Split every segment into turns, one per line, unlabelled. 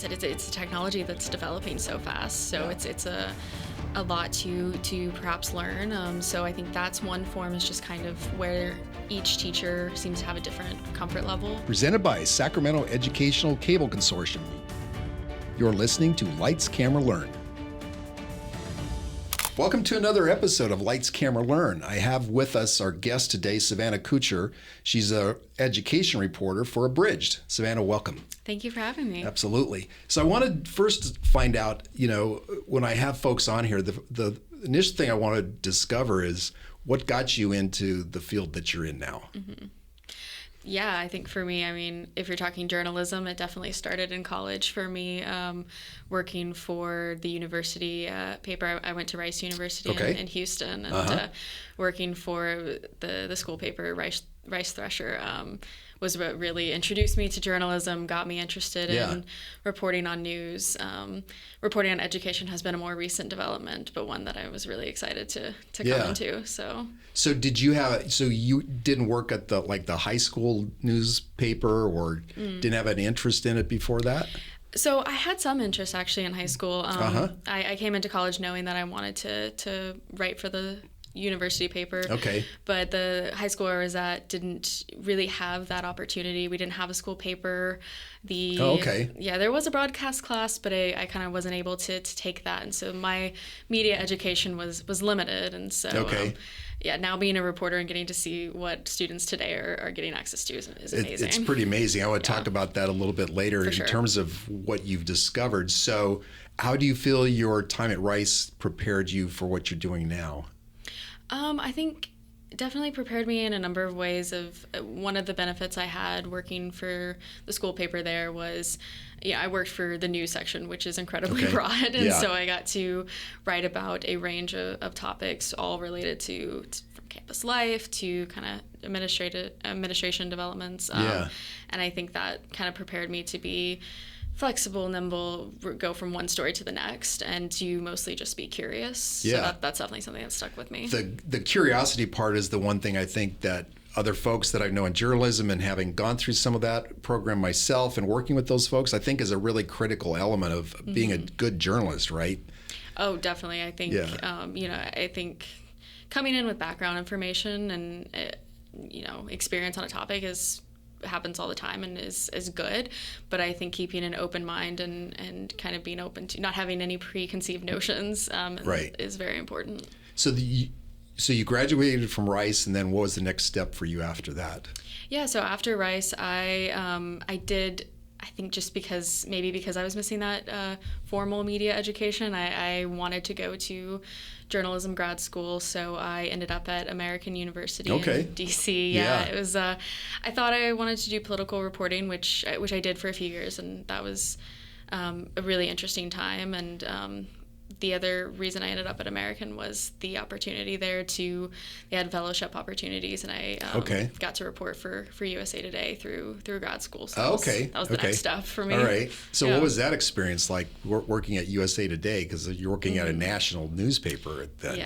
you said, it's a technology that's developing so fast. So
Yeah.
it's a lot to perhaps learn. So I think that's one form, is just kind of where each teacher seems to have a different comfort level.
Presented by Sacramento Educational Cable Consortium. You're listening to Lights, Camera, Learn. Welcome to another episode of Lights, Camera, Learn. I have with us our guest today, Savannah Kuchar. She's an education reporter for Abridged. Savannah, welcome.
Thank you for having me.
Absolutely. So I wanted first to find out, when I have folks on here, the initial thing I want to discover is what got you into the field that you're in now.
Mm-hmm. Yeah, I think for me, if you're talking journalism, it definitely started in college for me, working for the university paper. I went to Rice University in Houston, and working for the school paper, Rice Thresher, was what really introduced me to journalism, got me interested in reporting on news. Reporting on education has been a more recent development, but one that I was really excited to come into. So you didn't work at the high school newspaper, or didn't have an interest in it before that? So I had some interest actually in high school. I came into college knowing that I wanted to write for the university paper. Okay. But the high school I was at didn't really have that opportunity. We didn't have a school paper. There was a broadcast class, but I kind of wasn't able to take that. And so my media education was limited. And so now being a reporter and getting to see what students today are getting access to is amazing.
It's pretty amazing. I would talk about that a little bit later in terms of what you've discovered. So how do you feel your time at Rice prepared you for what you're doing now?
I think it definitely prepared me in a number of ways. One of the benefits I had working for the school paper there was, I worked for the news section, which is incredibly broad. And so I got to write about a range of topics, all related to from campus life to kind of administration developments. And I think that kind of prepared me to be flexible, nimble, go from one story to the next, and to mostly just be curious. Yeah. So that's definitely something that stuck with me.
The curiosity part is the one thing I think that other folks that I know in journalism, and having gone through some of that program myself and working with those folks, I think is a really critical element of being a good journalist, right?
Oh, definitely. I think, I think coming in with background information and, experience on a topic happens all the time and is good, but I think keeping an open mind and kind of being open to not having any preconceived notions is very important. So
you graduated from Rice, and then what was the next step for you after that?
Yeah, so after Rice, I did, I think just because I was missing that formal media education, I wanted to go to journalism grad school, so I ended up at American University in DC. It was. I thought I wanted to do political reporting, which I did for a few years, and that was a really interesting time. And the other reason I ended up at American was the opportunity there they had fellowship opportunities, and I got to report for USA Today through grad school. So that was the next step for me.
All right. So what was that experience like working at USA Today? Because you're working at a national newspaper then.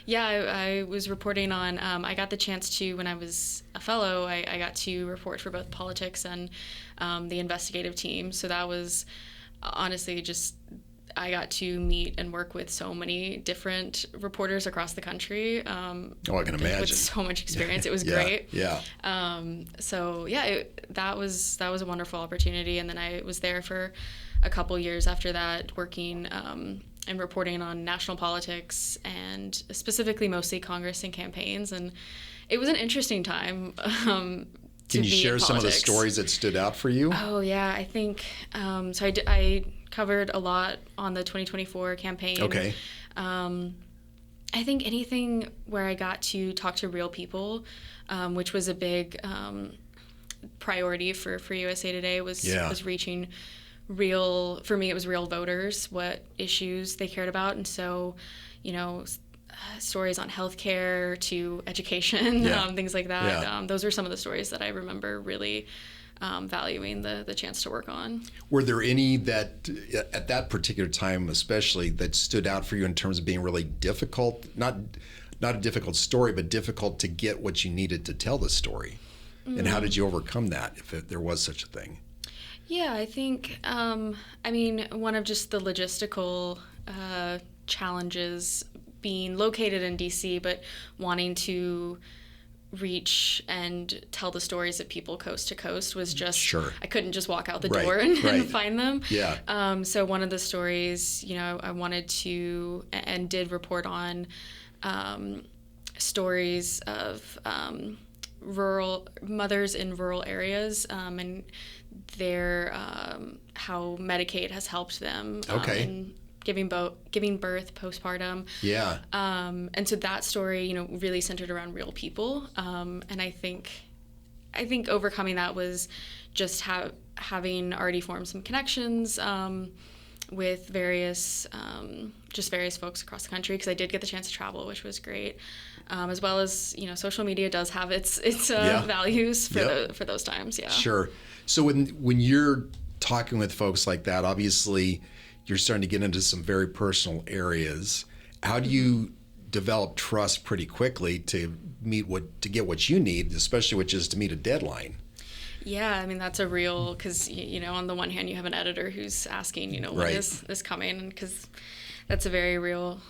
Yeah, I was reporting on, I got the chance to, when I was a fellow, I got to report for both politics and the investigative team. So that was honestly just, I got to meet and work with so many different reporters across the country. I can imagine. With so much experience. It was great. Yeah. That was a wonderful opportunity. And then I was there for a couple years after that, working and reporting on national politics, and specifically mostly Congress and campaigns. And it was an interesting time. Can
you share some of the stories that stood out for you?
Oh, yeah. I think, I covered a lot on the 2024 campaign. Okay. I think anything where I got to talk to real people, which was a big priority for USA Today, was reaching for me, it was real voters, what issues they cared about. And so, stories on healthcare to education, things like that. Yeah. Those are some of the stories that I remember really valuing the chance to work on.
Were there any that, at that particular time especially, that stood out for you in terms of being really difficult? Not a difficult story, but difficult to get what you needed to tell the story. Mm-hmm. And how did you overcome that, if there was such a thing?
Yeah, I think, one of just the logistical challenges being located in DC, but wanting to reach and tell the stories of people coast to coast was just,
Sure.
I couldn't just walk out the door and find them.
Yeah.
So one of the stories, I wanted to and did report on stories of rural mothers in rural areas and their how Medicaid has helped them in giving birth postpartum.
Yeah.
And so that story, really centered around real people. And I think overcoming that was just having already formed some connections with various folks across the country, because I did get the chance to travel, which was great. As well as, social media does have its values for those times. Yeah.
Sure. So when you're talking with folks like that, obviously you're starting to get into some very personal areas. How do you develop trust pretty quickly to get what you need, especially which is to meet a deadline?
Yeah, that's a real, because, on the one hand, you have an editor who's asking, when is this coming? Because that's a very real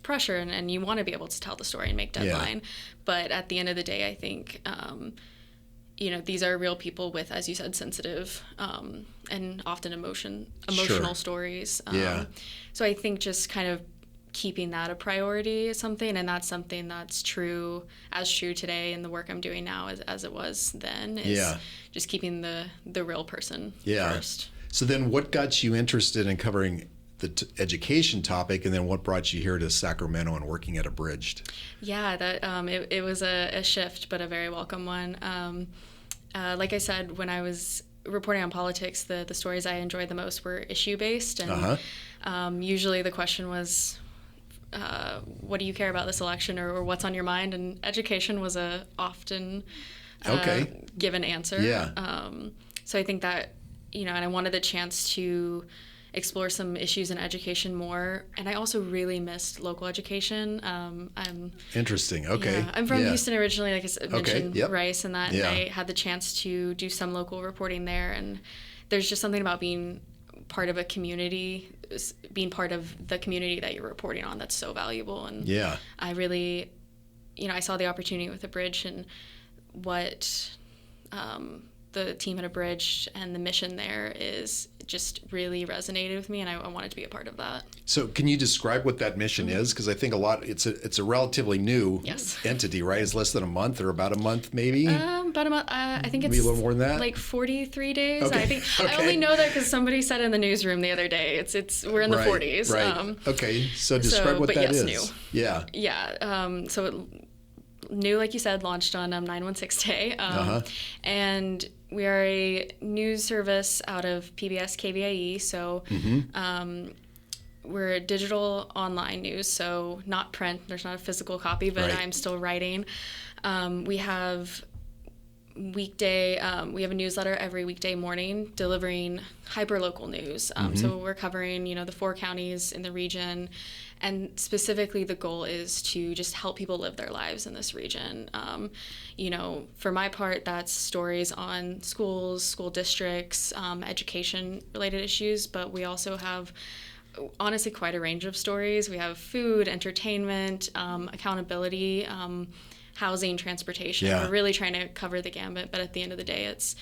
pressure, and you want to be able to tell the story and make deadline. Yeah. But at the end of the day, I think, these are real people with, as you said, sensitive and often emotional stories. So I think just kind of keeping that a priority is something, and that's something that's true today in the work I'm doing now as it was then, is just keeping the real person first.
So then what got you interested in covering the education topic, and then what brought you here to Sacramento and working at Abridged?
Yeah, that it was a shift, but a very welcome one. Like I said, when I was reporting on politics, the stories I enjoyed the most were issue-based, and usually the question was, what do you care about this election, or what's on your mind? And education was a often given answer.
Yeah.
So I think that, and I wanted the chance to explore some issues in education more, and I also really missed local education. I'm
interesting. Okay.
Yeah, I'm from Houston originally, like I mentioned, Rice and that, and I had the chance to do some local reporting there, and there's just something about being part of a community, being part of the community that you're reporting on, that's so valuable. And I really, I saw the opportunity with Abridged, and what the team at Abridged and the mission there is just really resonated with me, and I wanted to be a part of that.
So can you describe what that mission is? Because I think it's a relatively new entity, right? It's less than a month, or about a month maybe?
About a month. I think it's
maybe a little more than that?
Like 43 days.
Okay.
I think I only know that because somebody said in the newsroom the other day, we're in the 40s.
Right. Okay. So describe what that is.
New.
Yeah.
Yeah. So it, new, like you said, launched on 9/16 Day. And we are a news service out of PBS KVIE. So we're a digital online news, so not print. There's not a physical copy, but I'm still writing. We have we have a newsletter every weekday morning delivering hyper-local news. So we're covering, the 4 counties in the region, and specifically the goal is to just help people live their lives in this region. For my part, that's stories on schools, school districts, education-related issues, but we also have honestly quite a range of stories. We have food, entertainment, accountability, housing, transportation. We're really trying to cover the gambit, but at the end of the day, it's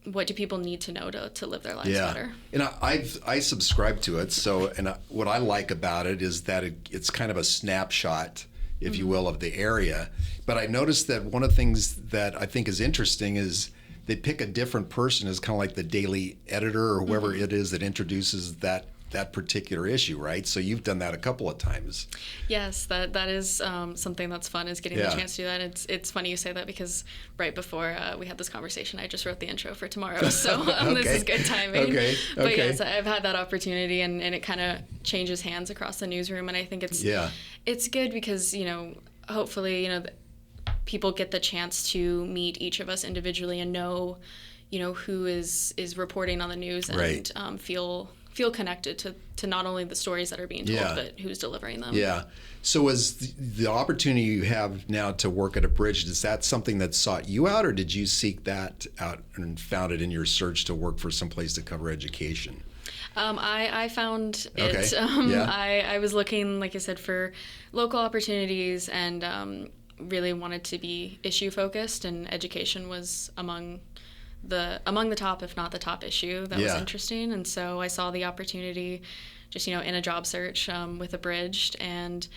what do people need to know to live their lives better?
And I subscribe to it. So, what I like about it is that it's kind of a snapshot, if you will, of the area. But I noticed that one of the things that I think is interesting is they pick a different person as kind of like the daily editor or whoever it is that introduces that particular issue, right? So you've done that a couple of times.
Yes, that is something that's fun, is getting the chance to do that. It's funny you say that, because right before we had this conversation, I just wrote the intro for tomorrow, so this is good timing. But yes, I've had that opportunity, and it kind of changes hands across the newsroom, and I think it's good because, hopefully, people get the chance to meet each of us individually and know, who is reporting on the news, and feel feel connected to not only the stories that are being told, but who's delivering them.
Yeah. So is the opportunity you have now to work at Abridged, is that something that sought you out, or did you seek that out and found it in your search to work for some place to cover education?
I found it.
Okay.
I was looking, like I said, for local opportunities, and really wanted to be issue focused, and education was among the top, if not the top issue that was interesting. And so I saw the opportunity just, in a job search with Abridged. And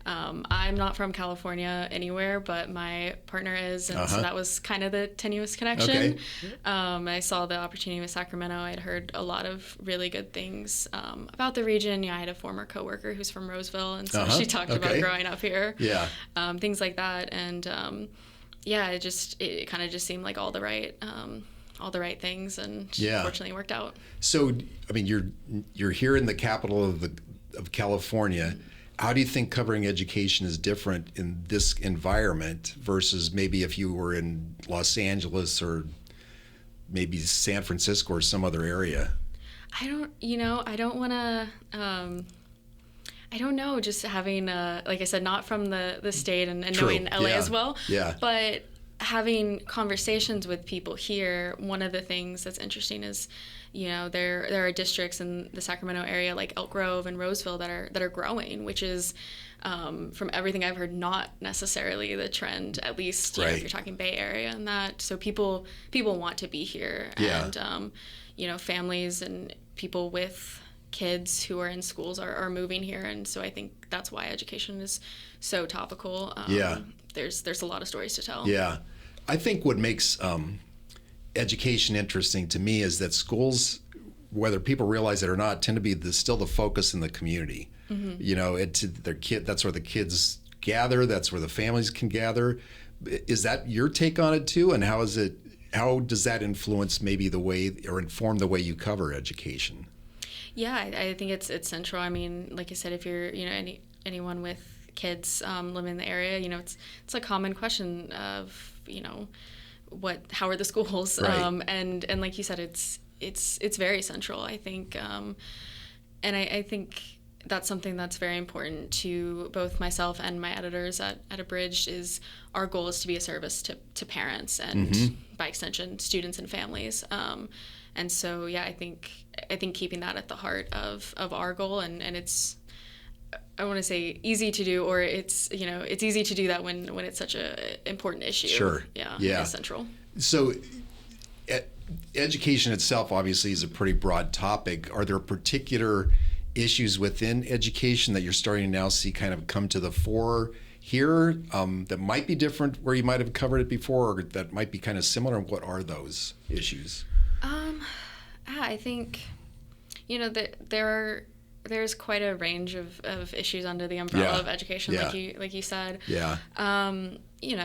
I'm not from California anywhere, but my partner is, and so that was kind of the tenuous connection.
Okay.
I saw the opportunity with Sacramento. I had heard a lot of really good things about the region. I had a former coworker who's from Roseville, and so she talked about growing up here. Yeah. Things like that, and it kind of just seemed like all the right things, and fortunately worked out.
So, I mean, you're here in the capital of California. How do you think covering education is different in this environment versus maybe if you were in Los Angeles or maybe San Francisco or some other area?
I don't know, just having, like I said, not from the state and knowing LA as well. Yeah. But having conversations with people here, one of the things that's interesting is, there are districts in the Sacramento area like Elk Grove and Roseville that are growing, which is, from everything I've heard, not necessarily the trend, at least if you're talking Bay Area and that. So people want to be here, and families and people with kids who are in schools are moving here, and so I think that's why education is so topical. There's a lot of stories to tell. Yeah,
I think what makes education interesting to me is that schools, whether people realize it or not, tend to be still the focus in the community. Mm-hmm. That's where the kids gather. That's where the families can gather. Is that your take on it too? And how does that influence maybe the way or inform the way you cover education?
Yeah, I think it's central. I mean, like I said, if you're anyone with kids living in the area, it's a common question of how are the schools, and like you said, it's very central, I think, and I think that's something that's very important to both myself and my editors at Abridged. Is our goal is to be a service to parents and by extension students and families, and so I think keeping that at the heart of our goal, and it's, I want to say, easy to do, or it's easy to do that when it's such a important issue. Sure. Yeah. It's central.
So education itself obviously is a pretty broad topic. Are there particular issues within education that you're starting to now see kind of come to the fore here that might be different where you might have covered it before, or that might be kind of similar? And what are those issues?
I think there's quite a range of issues under the umbrella of education, like you said. Yeah.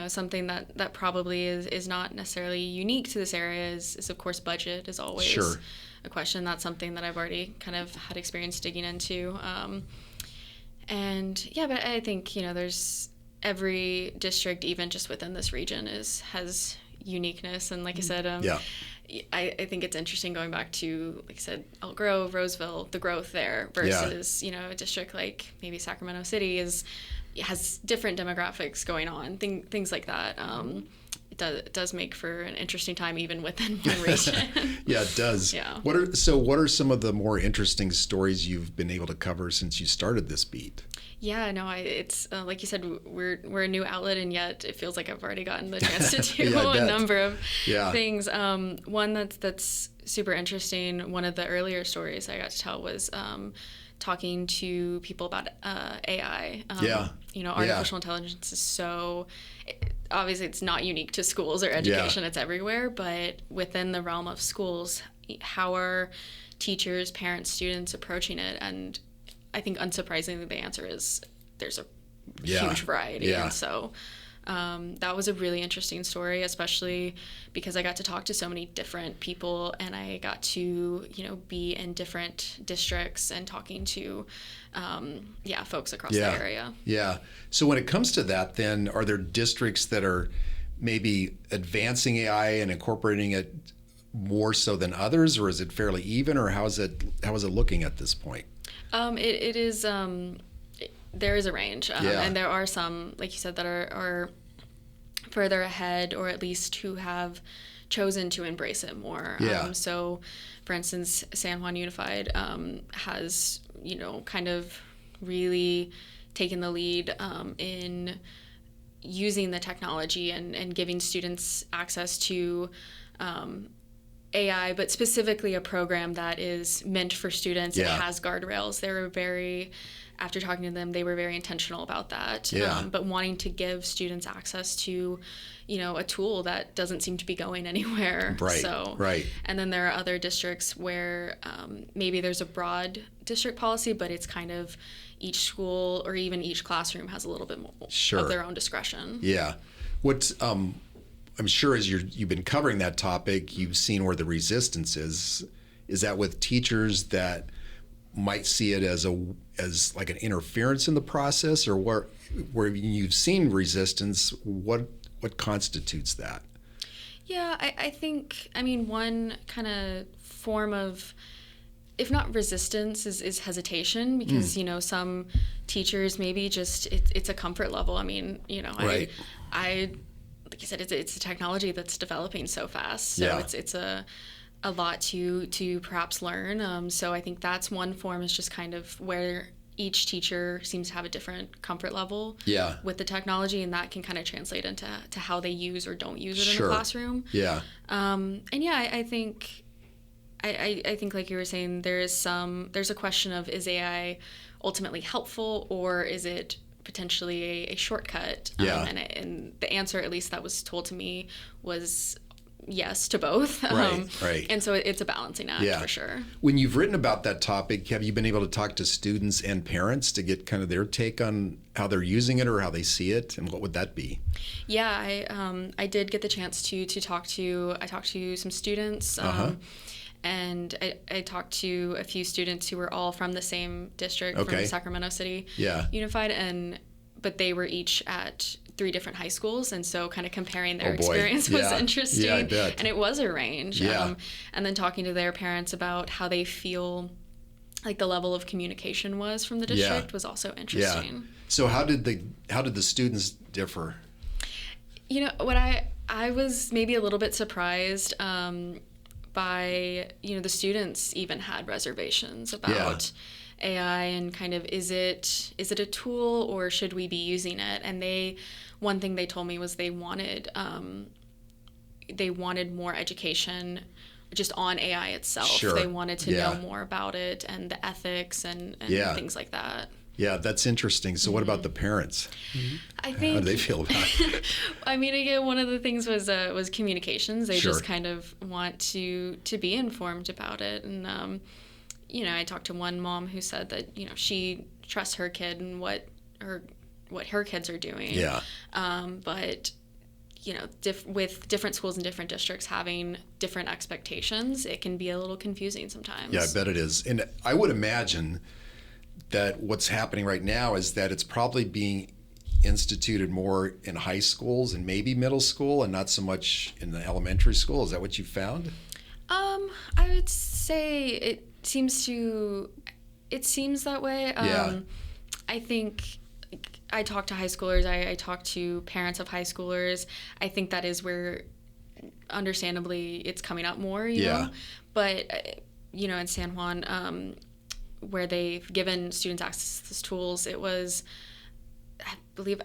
Something that probably is not necessarily unique to this area is of course budget is always a question. That's something that I've already kind of had experience digging into. But I think there's every district, even just within this region, has uniqueness, and like I said, I think it's interesting going back to, like I said, Elk Grove, Roseville, the growth there versus a district like maybe Sacramento City has different demographics going on, things like that. It does make for an interesting time even within one region.
Yeah, it does. Yeah. What are some of the more interesting stories you've been able to cover since you started this beat?
Yeah, no, it's like you said, we're a new outlet, and yet it feels like I've already gotten the chance to do a number of things. One that's super interesting, one of the earlier stories I got to tell was talking to people about AI. Artificial intelligence is so, obviously it's not unique to schools or education, it's everywhere, but within the realm of schools, how are teachers, parents, students approaching it? And I think unsurprisingly the answer is there's a huge variety. And so that was a really interesting story, especially because I got to talk to so many different people, and I got to be in different districts and talking to folks across the area.
Yeah. So when it comes to that, then are there districts that are maybe advancing AI and incorporating it more so than others, or is it fairly even, or how is it looking at this point?
It is. There is a range, and there are some, like you said, that are further ahead, or at least who have chosen to embrace it more. So, for instance, San Juan Unified has, kind of really taken the lead in using the technology and giving students access to AI, but specifically a program that is meant for students. It has guardrails. After talking to them, they were very intentional about that. But wanting to give students access to, a tool that doesn't seem to be going anywhere.
Right.
And then there are other districts where maybe there's a broad district policy, but it's kind of each school or even each classroom has a little bit more of their own discretion.
Yeah. What I'm sure as you've been covering that topic, you've seen where the resistance is. Is that with teachers that might see it as like an interference in the process, or where you've seen resistance? What constitutes that?
Yeah, I think, one kind of form of, if not resistance, is hesitation, because some teachers maybe just it's a comfort level.
Right.
I like you said, it's a technology that's developing so fast, so it's a lot to perhaps learn. So I think that's one form, is just kind of where each teacher seems to have a different comfort level with the technology, and that can kind of translate into how they use or don't use it in the classroom. I think I think, like you were saying, there's a question of, is AI ultimately helpful, or is it potentially a shortcut? And the answer, at least that was told to me, was yes to both.
Right.
And so it's a balancing act for sure.
When you've written about that topic, have you been able to talk to students and parents to get kind of their take on how they're using it or how they see it, and what would that be?
Yeah, I did get the chance to talk to some students. And I talked to a few students who were all from the same district, from Sacramento City Unified, but they were each at 3 different high schools, and so kind of comparing their experience was interesting.
Yeah, I bet.
And it was a range. And then talking to their parents about how they feel like the level of communication was from the district was also interesting.
So how did the students differ?
What I was maybe a little bit surprised by, the students even had reservations about AI, and kind of, is it a tool, or should we be using it? And one thing they told me was they wanted more education just on AI itself. They wanted to know more about it and the ethics and things like that.
Yeah, that's interesting. So what about the parents?
I think,
how do they feel about it?
Again, one of the things was communications. They just kind of want to be informed about it. And, I talked to one mom who said that, she trusts her kid and what her kids are doing. But, with different schools and different districts having different expectations, it can be a little confusing sometimes.
Yeah, I bet it is. And I would imagine that what's happening right now is that it's probably being instituted more in high schools and maybe middle school, and not so much in the elementary school. Is that what you found?
I would say it seems that way. I think I talk to high schoolers. I talk to parents of high schoolers. I think that is where, understandably, it's coming up more, you know? But, in San Juan, where they've given students access to these tools, it was,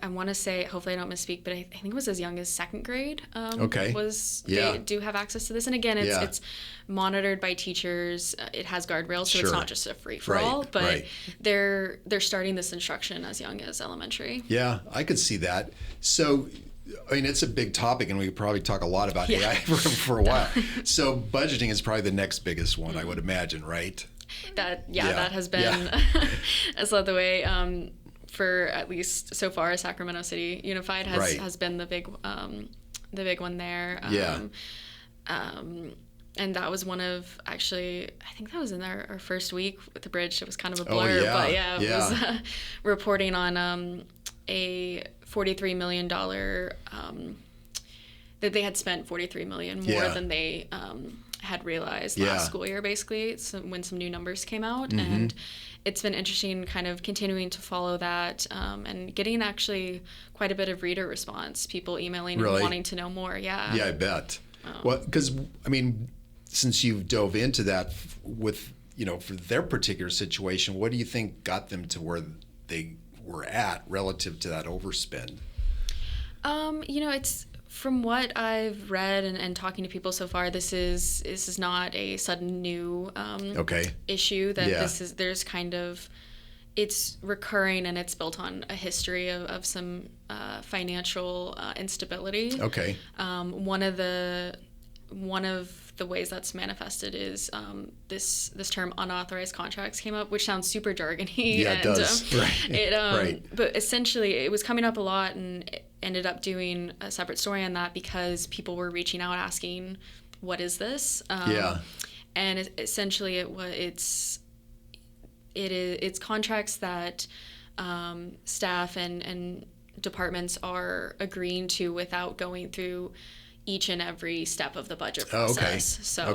I want to say, hopefully I don't misspeak, but I think it was as young as 2nd grade. They do have access to this. And again, it's monitored by teachers. It has guardrails, so it's not just a free-for-all, but they're starting this instruction as young as elementary. Yeah,
I could see that. So, it's a big topic, and we could probably talk a lot about AI for a while. So budgeting is probably the next biggest one, I would imagine, right?
That has been has led the way for, at least so far, Sacramento City Unified has been the big one there. And that was one of, actually, I think that was in our first week with Abridged. It was kind of a blur, but it was reporting on a $43 million that they had spent $43 million more than they had realized last school year, basically, when some new numbers came out. And it's been interesting kind of continuing to follow that, and getting actually quite a bit of reader response, people emailing and wanting to know more. Yeah,
I bet. Well, because, I mean, since you've dove into that with, for their particular situation, what do you think got them to where they were at relative to that overspend?
It's from what I've read and talking to people so far, this is not a sudden new issue. That there's kind of, it's recurring, and it's built on a history of some financial instability.
Okay.
One of the ways that's manifested is this term unauthorized contracts came up, which sounds super jargony.
Yeah, it does. Right.
But essentially, it was coming up a lot, and it ended up doing a separate story on that because people were reaching out asking, "What is this?" And essentially, it's contracts that staff and departments are agreeing to without going through each and every step of the budget process. So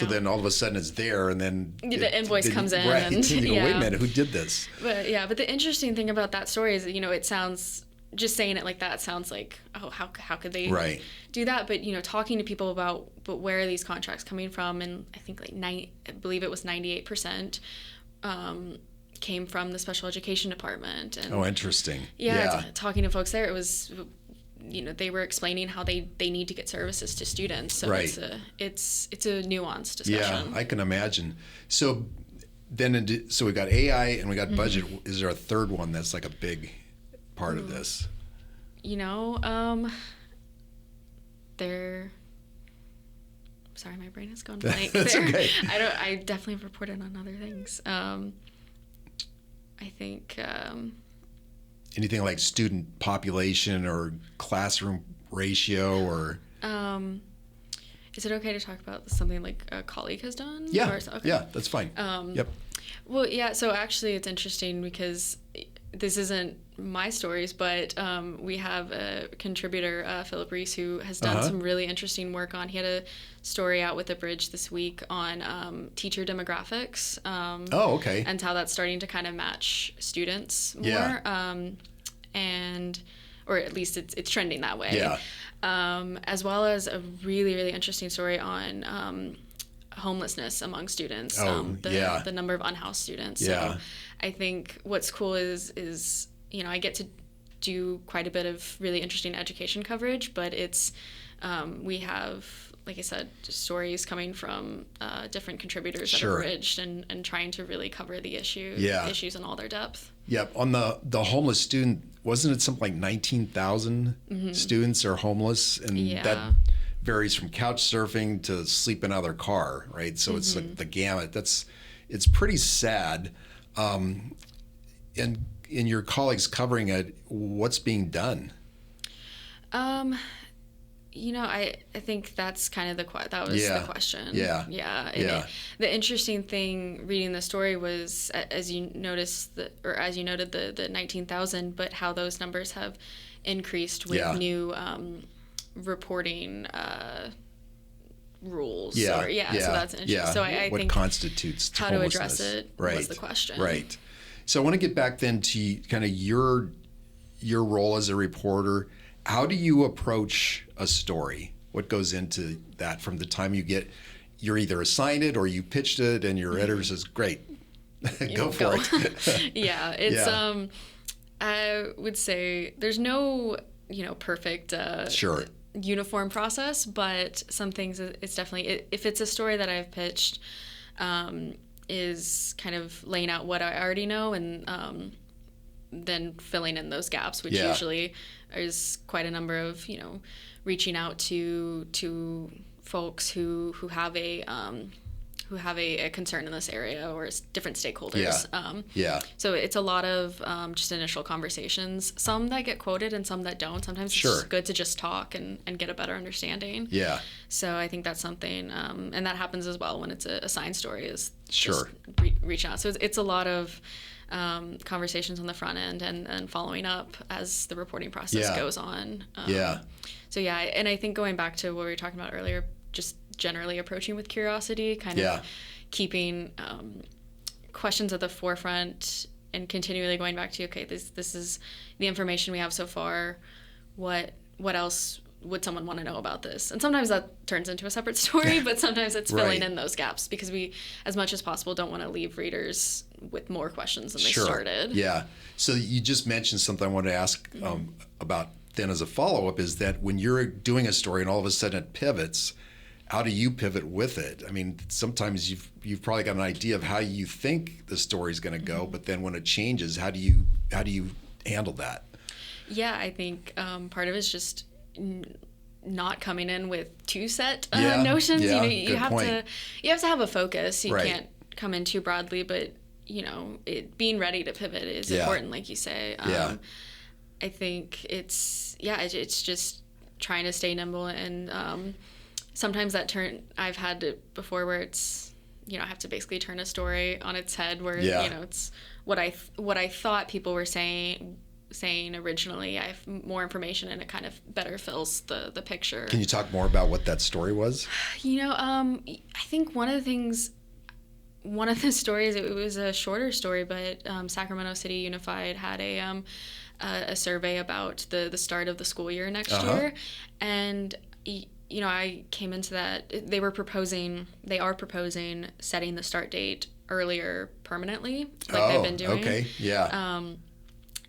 then all of a sudden it's there, and then
the invoice comes in,
right.
and
you go, wait a minute, who did this?
But the interesting thing about that story is, it sounds, just saying it like that sounds like, oh, how could they do that? But talking to people about, but where are these contracts coming from? And I think I believe it was 98% came from the special education department. And
interesting.
Talking to folks there, it was, they were explaining how they need to get services to students. So it's a nuanced discussion.
Yeah, I can imagine. So then, so we got AI and we got budget. Is there a third one that's like a big part of this?
Sorry, my brain has gone blank.
That's okay.
I definitely have reported on other things. I think
anything like student population or classroom ratio, or
is it okay to talk about something like a colleague has done?
Yeah, that's fine. Yep.
Well, yeah. So actually, it's interesting because this isn't my stories, but we have a contributor, Philip Reese, who has done some really interesting work on. He had a story out with Abridged this week on teacher demographics. And how that's starting to kind of match students more. Yeah. Or at least it's trending that way. Yeah. As well as a really, really interesting story on homelessness among students. The number of unhoused students. Yeah. So I think what's cool is I get to do quite a bit of really interesting education coverage, but it's we have, like I said, just stories coming from different contributors at Abridged and trying to really cover the issues in all their depth.
Yep. On the homeless student, wasn't it something like 19,000 students are homeless, and that varies from couch surfing to sleeping out of their car, right? So it's like the gamut. It's pretty sad. And in your colleagues covering it, what's being done?
I think that's kind of the question.
Yeah.
The interesting thing reading the story was, as you noted, the 19,000, but how those numbers have increased with new reporting rules. So that's interesting.
Yeah.
So I
what
think
constitutes
how to address it was the question.
Right. So I want to get back then to kind of your role as a reporter. How do you approach a story? What goes into that from the time you're either assigned it or you pitched it and your editor says, great, go for it.
Yeah, it's I would say there's no perfect uniform process, but some things it's definitely, if it's a story that I've pitched, is kind of laying out what I already know and then filling in those gaps, which usually is quite a number of reaching out to folks who have a concern in this area or different stakeholders. So it's a lot of just initial conversations, some that get quoted and some that don't. Sometimes it's good to just talk and get a better understanding. Yeah. So I think that's something, and that happens as well when it's a signed story, is just reach out. So it's a lot of conversations on the front end and following up as the reporting process goes on. So and I think going back to what we were talking about earlier, just generally approaching with curiosity, kind of keeping questions at the forefront and continually going back to, okay, this is the information we have so far. What else would someone want to know about this? And sometimes that turns into a separate story, but sometimes it's filling in those gaps, because we, as much as possible, don't want to leave readers with more questions than they started.
Yeah. So you just mentioned something I wanted to ask about then as a follow-up, is that when you're doing a story and all of a sudden it pivots, how do you pivot with it? I mean, sometimes you've probably got an idea of how you think the story's going to go, but then when it changes, how do you handle that?
Yeah, I think part of it is just not coming in with too set notions.
Yeah,
you have to have a focus. You can't come in too broadly, but being ready to pivot is important, like you say. I think it's just trying to stay nimble, and sometimes I've had it before where it's, I have to basically turn a story on its head, where it's what I thought people were saying originally. I have more information, and it kind of better fills the picture.
Can you talk more about what that story was?
I think one of the stories, it was a shorter story, but Sacramento City Unified had a survey about the start of the school year next year, and I came into that. They are proposing setting the start date earlier permanently, like they've been doing.
Okay, yeah.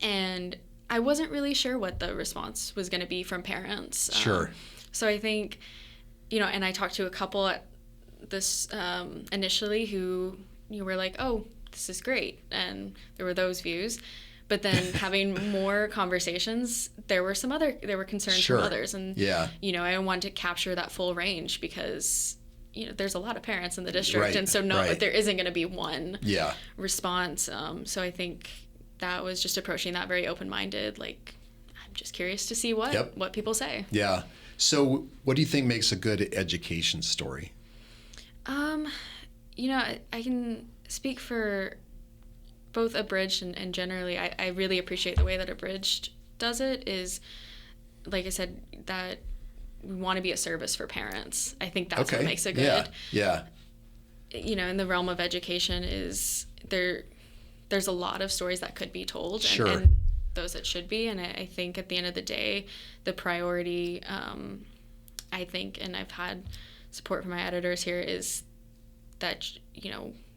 And I wasn't really sure what the response was going to be from parents.
Sure.
So I think, and I talked to a couple at this initially who were like, "Oh, this is great," and there were those views. But then having more conversations, there were concerns from others, and I wanted to capture that full range, because there's a lot of parents in the district, and so there isn't going to be one response. So I think that was just approaching that very open-minded, like, I'm just curious to see what people say.
Yeah. So what do you think makes a good education story?
I can speak for both Abridged and generally, I really appreciate the way that Abridged does it. Is, like I said, that we want to be a service for parents. I think that's what makes it good.
Yeah.
In the realm of education, is there's a lot of stories that could be told, and those that should be. And I think at the end of the day, the priority, I think, and I've had support from my editors here, is that,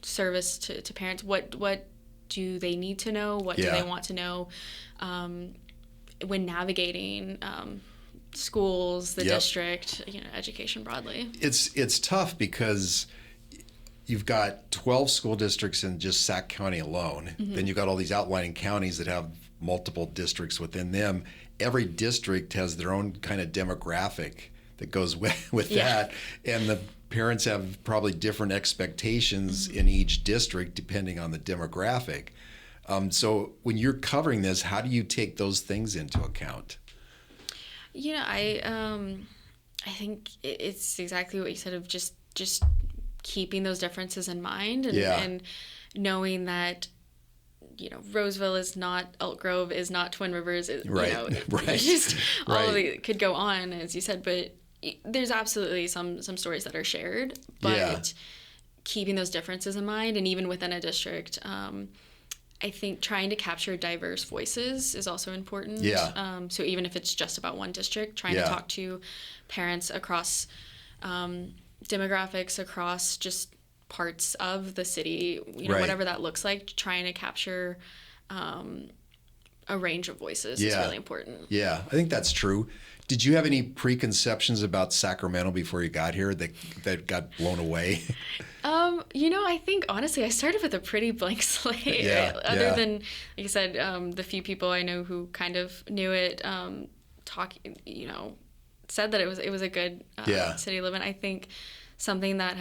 service to parents. What do they need to know? What do they want to know when navigating schools, the district, education broadly?
It's tough, because you've got 12 school districts in just Sac County alone. Mm-hmm. Then you've got all these outlying counties that have multiple districts within them. Every district has their own kind of demographic that goes with that. And the parents have probably different expectations in each district depending on the demographic. So when you're covering this, how do you take those things into account?
I think it's exactly what you said, of just keeping those differences in mind, and knowing that Roseville is not Elk Grove, is not Twin Rivers. Just all of it could go on, as you said, but there's absolutely some stories that are shared, but keeping those differences in mind, and even within a district, I think trying to capture diverse voices is also important. So even if it's just about one district, trying to talk to parents across demographics, across just parts of the city, whatever that looks like, trying to capture a range of voices is really important.
Yeah, I think that's true. Did you have any preconceptions about Sacramento before you got here that got blown away?
I think honestly, I started with a pretty blank slate. Other than, like I said, the few people I know who kind of knew it, said that it was a good city to live in. I think something that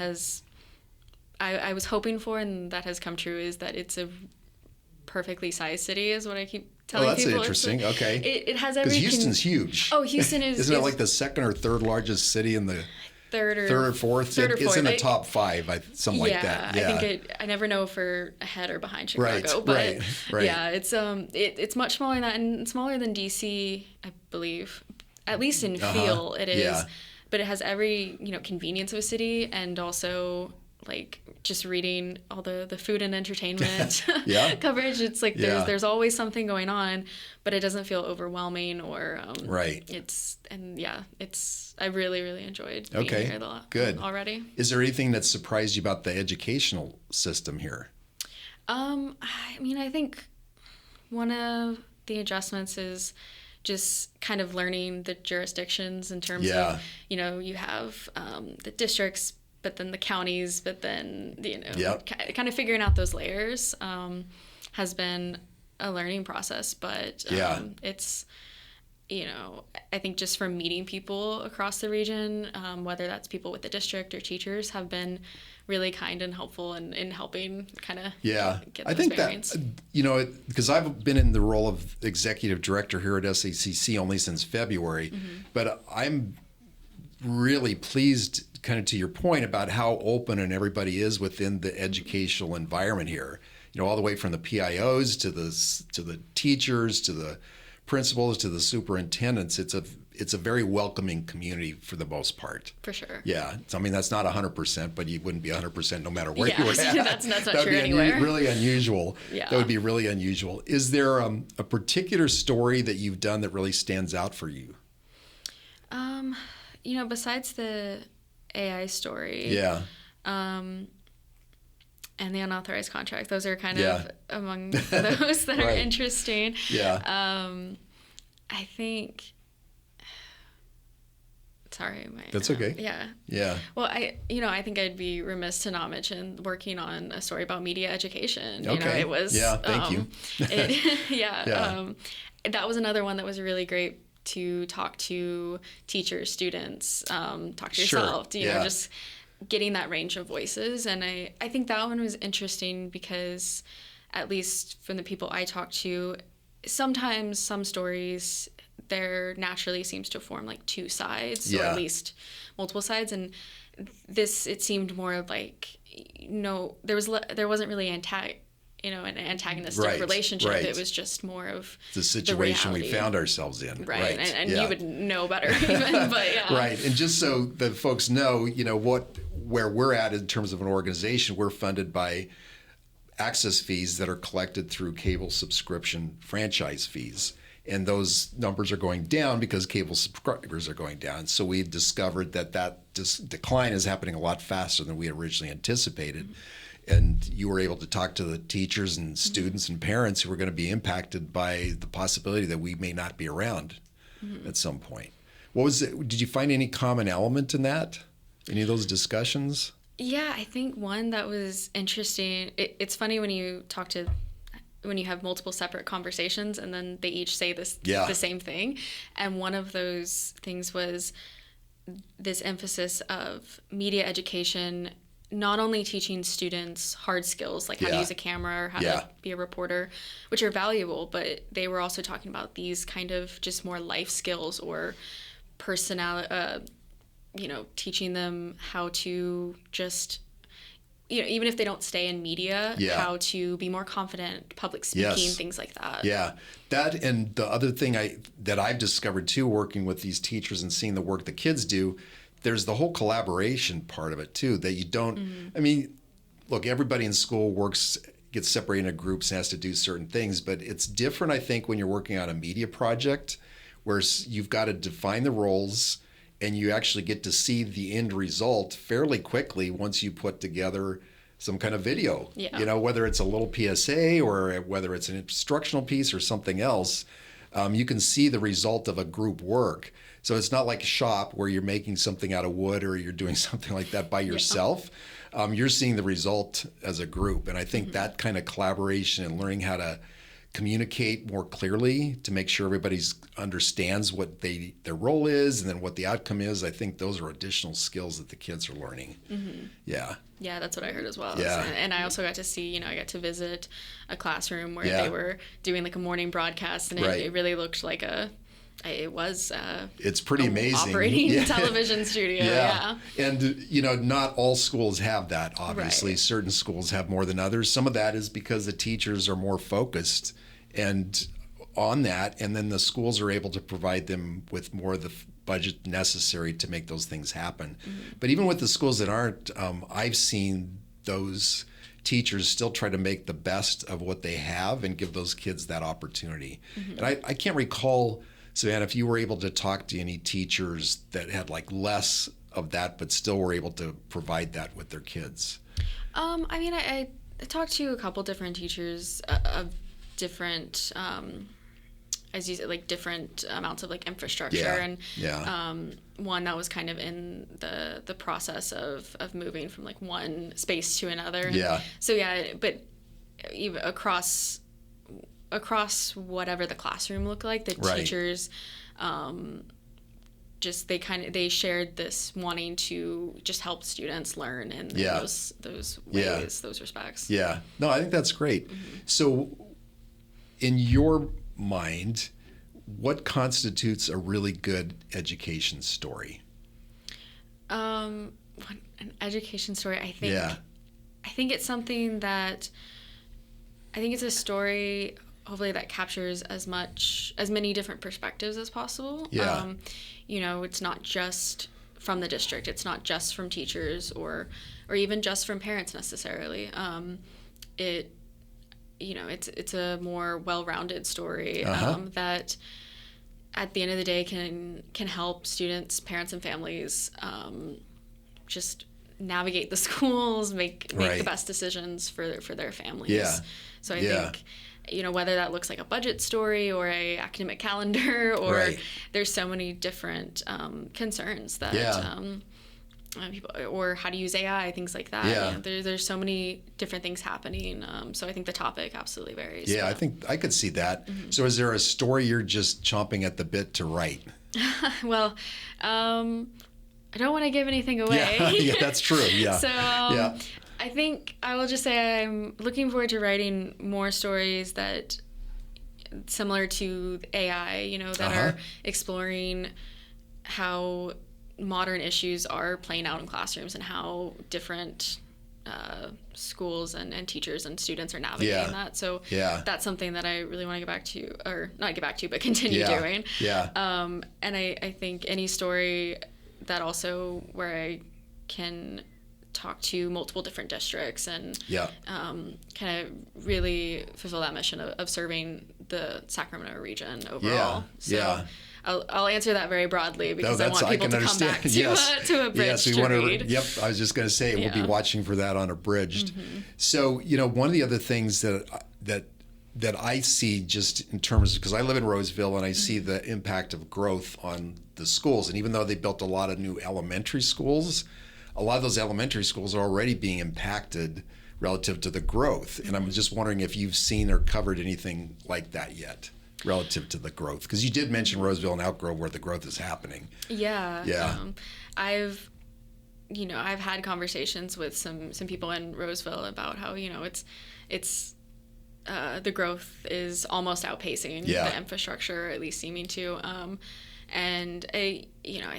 I was hoping for, and that has come true, is that it's a perfectly sized city, is what I keep telling people.
That's interesting. Okay.
It has every...
Because Houston's huge.
Oh, Houston is...
Isn't it like the second or third largest city in the... Third or fourth? It's in the top 5, something like that. Yeah,
I think I never know if we're ahead or behind Chicago. Right. Yeah, it's much smaller than that, and smaller than DC, I believe. At least in feel, it is. but it has every, convenience of a city, and also like just reading all the food and entertainment coverage. It's like there's always something going on, but it doesn't feel overwhelming or
right.
I really, really enjoyed being here
good
already.
Is there anything that surprised you about the educational system here?
I think one of the adjustments is just kind of learning the jurisdictions in terms of, you have the districts, but then the counties, but then, kind of figuring out those layers has been a learning process. But it's, I think just from meeting people across the region, whether that's people with the district or teachers, have been really kind and helpful in helping kind of get those bearings.
That, because I've been in the role of executive director here at SACC only since February, but I'm really pleased, kind of to your point about how open and everybody is within the educational environment here. All the way from the PIOs to the teachers to the principals to the superintendents. It's a very welcoming community for the most part.
For sure.
Yeah. So, that's not 100%, but you wouldn't be 100% no matter where you were at.
That's not
That would
true
be
anywhere.
really unusual.
Yeah.
That would be really unusual. Is there a particular story that you've done that really stands out for you?
Besides the AI story. And the unauthorized contract. Those are kind of among those that are interesting. I think. Sorry,
that's okay.
Yeah. Well, I think I'd be remiss to not mention working on a story about media education.
Okay.
It was.
Thank you.
That was another one that was really great to talk to teachers, students, talk to yourself. Just getting that range of voices. And I think that one was interesting because, at least from the people I talked to, sometimes some stories, there naturally seems to form like two sides, or at least multiple sides. And this, it seemed more like, there wasn't really an antagonistic relationship. It was just more of
the situation we found ourselves in.
Right. And you would know better even, but
Right. And just so that folks know, where we're at in terms of an organization, we're funded by access fees that are collected through cable subscription franchise fees. And those numbers are going down because cable subscribers are going down. So we discovered that decline is happening a lot faster than we originally anticipated. And you were able to talk to the teachers and students and parents who were going to be impacted by the possibility that we may not be around at some point. What was it? Did you find any common element in that? Any of those discussions?
Yeah, I think one that was interesting. It's funny when you have multiple separate conversations and then they each say the same thing. And one of those things was this emphasis of media education, not only teaching students hard skills like how to use a camera or how to be a reporter, which are valuable, but they were also talking about these kind of just more life skills or personality, teaching them how to just, even if they don't stay in media, how to be more confident, public speaking, things like that. Yeah.
That, and the other thing that I've discovered too, working with these teachers and seeing the work the kids do, there's the whole collaboration part of it too, that you don't, look, everybody in school gets separated into groups and has to do certain things, but it's different, I think, when you're working on a media project where you've got to define the roles and you actually get to see the end result fairly quickly once you put together some kind of video. Whether it's a little PSA or whether it's an instructional piece or something else, you can see the result of a group work. So it's not like a shop where you're making something out of wood or you're doing something like that by yourself. You're seeing the result as a group. And I think that kind of collaboration and learning how to communicate more clearly to make sure everybody understands what their role is and then what the outcome is, I think those are additional skills that the kids are learning. Yeah, that's what I heard as well. And I also got to see, I got to visit a classroom where they were doing like a morning broadcast, and it really looked like it's pretty amazing
operating television studio.
And not all schools have that, obviously. Certain schools have more than others. Some of that is because the teachers are more focused and on that, and then the schools are able to provide them with more of the budget necessary to make those things happen. But even with the schools that aren't, I've seen those teachers still try to make the best of what they have and give those kids that opportunity. And I can't recall, Savannah, if you were able to talk to any teachers that had like less of that but still were able to provide that with their kids.
I mean, I talked to a couple different teachers of different, as you said, like different amounts of like infrastructure, and one that was kind of in the process of moving from like one space to another. And so but even across whatever the classroom looked like, the teachers, just they shared this wanting to just help students learn in those ways, those respects. Yeah.
No, I think that's great. So in your mind, what constitutes a really good education story?
An education story, I think it's something that it's a story hopefully that captures as many different perspectives as possible. It's not just from the district, it's not just from teachers or even just from parents necessarily. It's a more well-rounded story that at the end of the day can help students, parents, and families just navigate the schools, make the best decisions for their families. So I think whether that looks like a budget story or a academic calendar or there's so many different concerns that people, or how to use AI, things like that. There's so many different things happening. So I think the topic absolutely varies.
I think I could see that. So is there a story you're just chomping at the bit to write?
Well, I don't want to give anything away.
Yeah, that's true.
So I think I will just say I'm looking forward to writing more stories that similar to AI, that are exploring how modern issues are playing out in classrooms and how different schools and teachers and students are navigating that. So that's something that I really want to get back to, or not get back to, but continue doing. And I think any story that also where I can talk to multiple different districts and kind of really fulfill that mission of serving the Sacramento region overall. I'll answer that very broadly because I want people to come back to Abridged to read.
I was just going to say we'll be watching for that on Abridged. So one of the other things that I see just in terms, because I live in Roseville and I see the impact of growth on the schools, and even though they built a lot of new elementary schools, a lot of those elementary schools are already being impacted relative to the growth. And I'm just wondering if you've seen or covered anything like that yet relative to the growth, because you did mention Roseville and Elk Grove where the growth is happening.
I've had conversations with some people in Roseville about how it's the growth is almost outpacing the infrastructure, at least seeming to, and I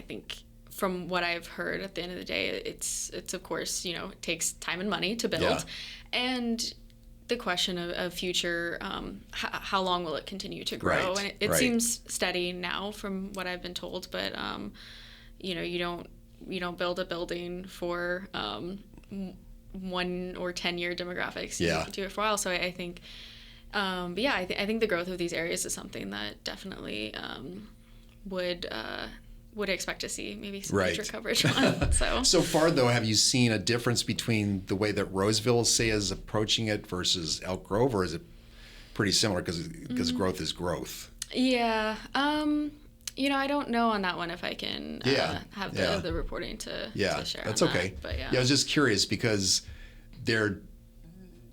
think from what I've heard, at the end of the day, it's of course, it takes time and money to build, and the question of future, how long will it continue to grow? And it seems steady now from what I've been told, but you don't build a building for 1 or 10-year demographics. You do it for a while. So I think, I think the growth of these areas is something that definitely would expect to see maybe some future coverage on.
So far, though, have you seen a difference between the way that Roseville, say, is approaching it versus Elk Grove, or is it pretty similar because growth is growth?
I don't know on that one if I can have the reporting to share.
That's
on
okay.
That. But
I was just curious because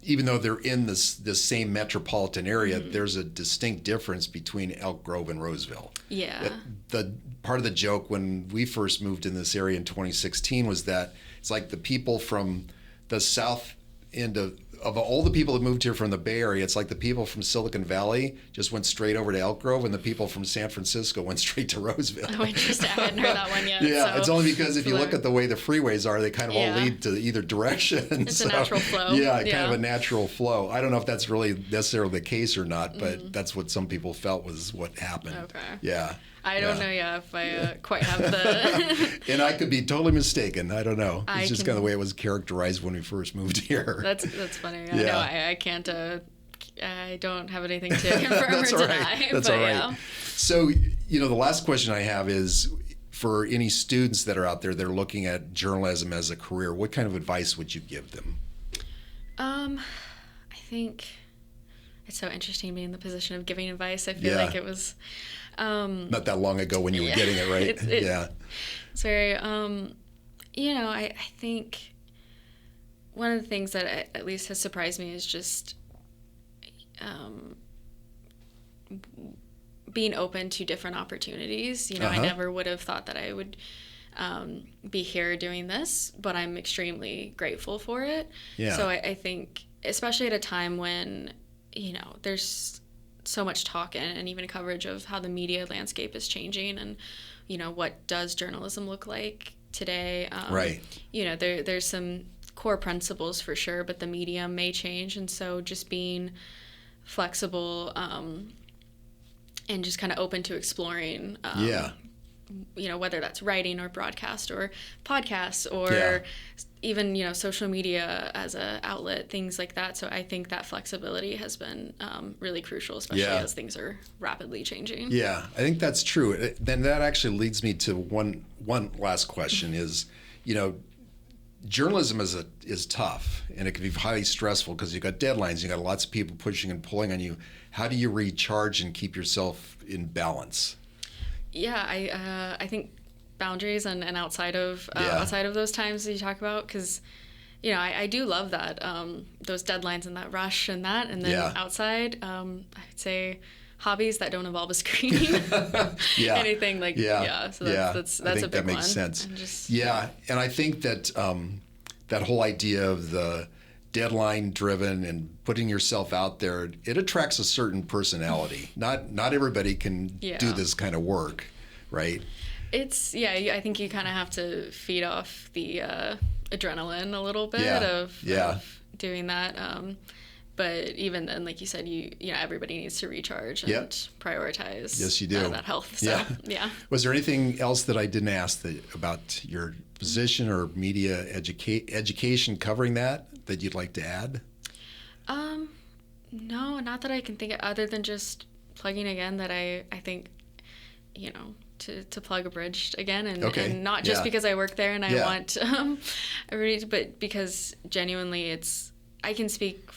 even though they're in the same metropolitan area, there's a distinct difference between Elk Grove and Roseville. The part of the joke when we first moved in this area in 2016 was that it's like the people from the south end of all the people that moved here from the Bay Area, it's like the people from Silicon Valley just went straight over to Elk Grove, and the people from San Francisco went straight to Roseville.
Oh, interesting. I hadn't heard that one yet.
It's only because if you look at the way the freeways are, they kind of all lead to either direction.
It's a natural flow.
Kind of a natural flow. I don't know if that's really necessarily the case or not, but that's what some people felt was what happened.
Okay.
Yeah.
I don't know, if I quite have the...
And I could be totally mistaken. I don't know. It's just kind of the way it was characterized when we first moved here.
That's funny. Yeah. No, I can't... I don't have anything to confirm or deny.
That's all right. Yeah. So, the last question I have is, for any students that are out there that are looking at journalism as a career, what kind of advice would you give them?
I think it's so interesting being in the position of giving advice. I feel like it was...
not that long ago when you were getting it, right?
It's very... I think one of the things that at least has surprised me is just being open to different opportunities. I never would have thought that I would be here doing this, but I'm extremely grateful for it. Yeah. So I think, especially at a time when, there's so much talk and even coverage of how the media landscape is changing and, what does journalism look like today?
Right.
There's some core principles for sure, but the medium may change. And so just being flexible and just kind of open to exploring, whether that's writing or broadcast or podcasts or even, social media as an outlet, things like that. So I think that flexibility has been really crucial, especially as things are rapidly changing.
Yeah, I think that's true. Then that actually leads me to one last question is, journalism is tough, and it can be highly stressful because you've got deadlines, you've got lots of people pushing and pulling on you. How do you recharge and keep yourself in balance?
Yeah, I think boundaries and outside of those times that you talk about, because I do love that, those deadlines and that rush and then outside, I'd say hobbies that don't involve a screen. Anything like so that's
I think
a big
that makes
one.
sense. And I think that that whole idea of the deadline driven and putting yourself out there, it attracts a certain personality. Not everybody can do this kind of work, right?
It's I think you kind of have to feed off the adrenaline a little bit of doing that. But even then, like you said, everybody needs to recharge and prioritize.
Yes, you do.
That health. So,
Was there anything else that I didn't ask about your position or media education covering that you'd like to add?
No, not that I can think of, other than just plugging again that I think, to plug Abridged again, and not just because I work there and I want everybody, but because genuinely I can speak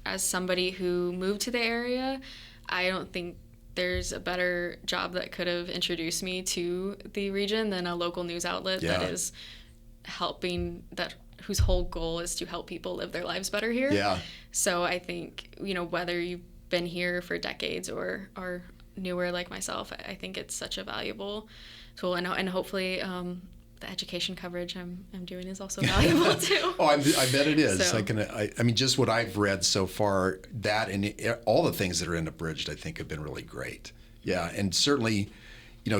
as somebody who moved to the area. I don't think there's a better job that could have introduced me to the region than a local news outlet that is whose whole goal is to help people live their lives better here. Yeah. So I think, whether you've been here for decades or are newer like myself, I think it's such a valuable tool, and hopefully the education coverage I'm doing is also valuable too.
I bet it is.
So.
I mean, just what I've read so far, that and all the things that are in Abridged, I think have been really great. Yeah, and certainly,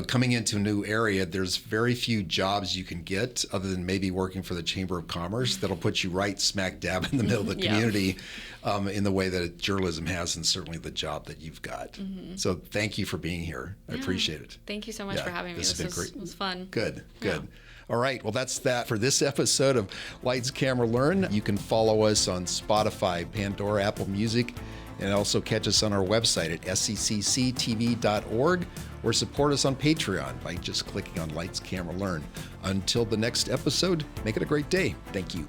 coming into a new area, there's very few jobs you can get other than maybe working for the Chamber of Commerce that'll put you right smack dab in the middle of the community in the way that journalism has, and certainly the job that you've got. Mm-hmm. So thank you for being here. I appreciate it.
Thank you so much for having me. This was fun.
Good. Yeah. All right. Well, that's that for this episode of Lights, Camera, Learn. You can follow us on Spotify, Pandora, Apple Music, and also catch us on our website at secctv.org or support us on Patreon by just clicking on Lights, Camera, Learn. Until the next episode, make it a great day. Thank you.